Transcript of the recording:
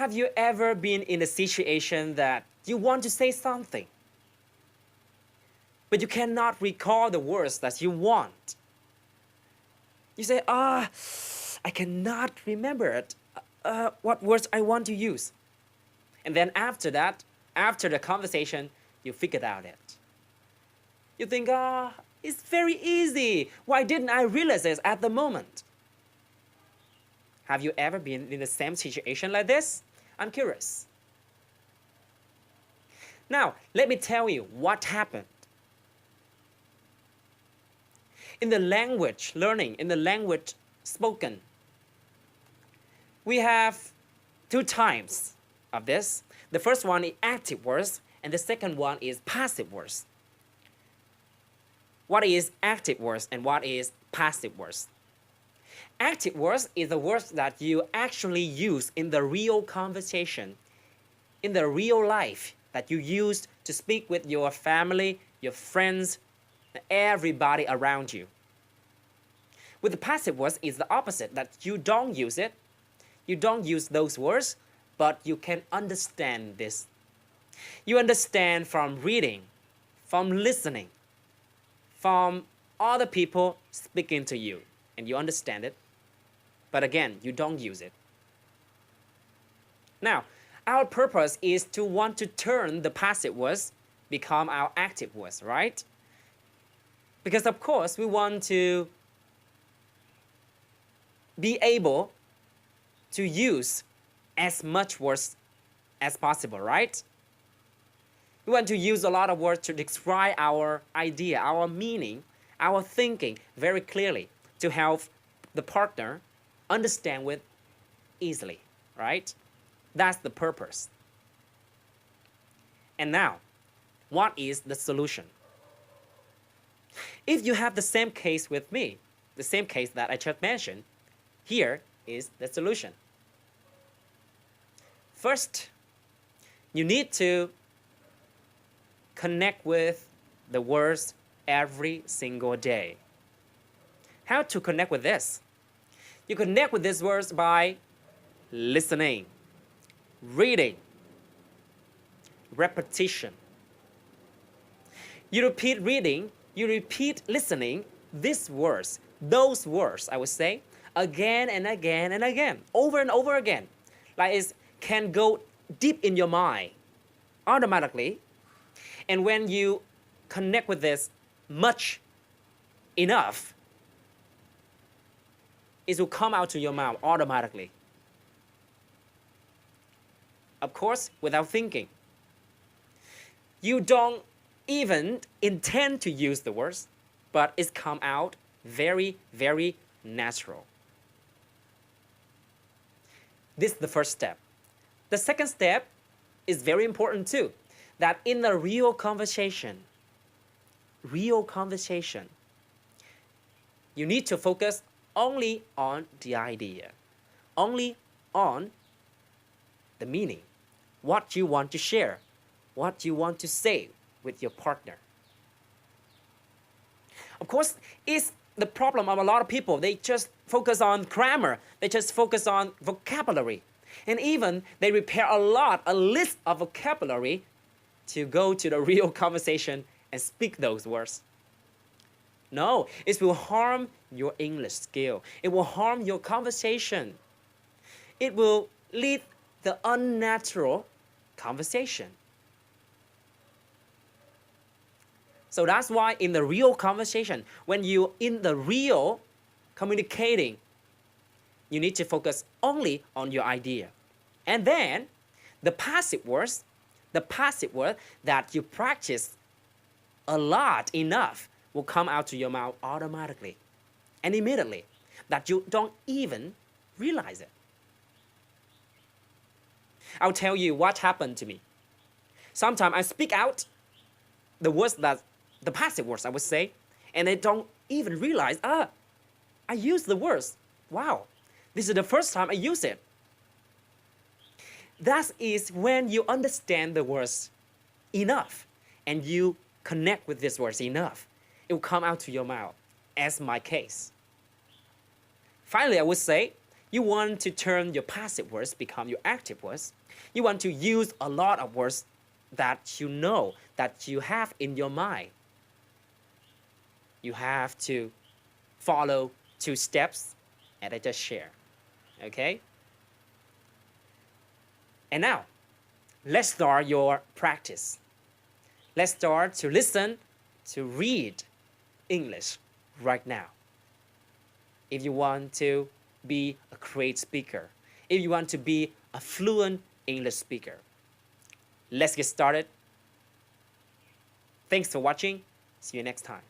Have you ever been in a situation that you want to say something, but you cannot recall the words that you want? You say, I cannot remember it. What words I want to use. And then after that, after the conversation, you figured out it. You think, it's very easy. Why didn't I realize this at the moment? Have you ever been in the same situation like this? I'm curious. Now, let me tell you what happened. In the language learning, in the language spoken, we have two types of this. The first one is active words, and the second one is passive words. What is active words and what is passive words? Active words is the words that you actually use in the real conversation, in the real life, that you use to speak with your family, your friends, everybody around you. With the passive words, it's the opposite, that you don't use it. You don't use those words, but you can understand this. You understand from reading, from listening, from other people speaking to you, and you understand it. But again, you don't use it. Now, our purpose is to want to turn the passive words become our active words, right? Because of course, we want to be able to use as much words as possible, right? We want to use a lot of words to describe our idea, our meaning, our thinking very clearly to help the partner understand it easily, right? That's the purpose. And now, what is the solution? If you have the same case with me, the same case that I just mentioned, here is the solution. First, you need to connect with the words every single day. How to connect with this? You connect with these words by listening, reading, repetition. You repeat reading, you repeat listening, these words, those words, I would say, again and again and again, over and over again. Like it can go deep in your mind automatically. And when you connect with this much enough, it will come out to your mouth automatically. Of course, without thinking. You don't even intend to use the words, but it's come out very, very natural. This is the first step. The second step is very important too, that in the real conversation, you need to focus only on the idea, only on the meaning, what you want to share, what you want to say with your partner. Of course, it's the problem of a lot of people. They just focus on grammar. They just focus on vocabulary. And even they prepare a list of vocabulary to go to the real conversation and speak those words. No, it will harm your English skill. It will harm your conversation. It will lead the unnatural conversation. So that's why in the real conversation, when you're in the real communicating, you need to focus only on your idea. And then the passive words that you practice a lot enough will come out to your mouth automatically and immediately, that you don't even realize it. I'll tell you what happened to me. Sometimes I speak out the words that, the passive words I would say, and I don't even realize, I use the words. Wow, this is the first time I use it. That is when you understand the words enough and you connect with these words enough. It will come out to your mouth, as my case. Finally, I would say, You want to turn your passive words become your active words. You want to use a lot of words that you know, that you have in your mind. You have to follow 2 steps and I just share. Okay? And now, let's start your practice. Let's start to listen, to read English right now. If you want to be a great speaker, if you want to be a fluent English speaker, let's get started. Thanks for watching. See you next time.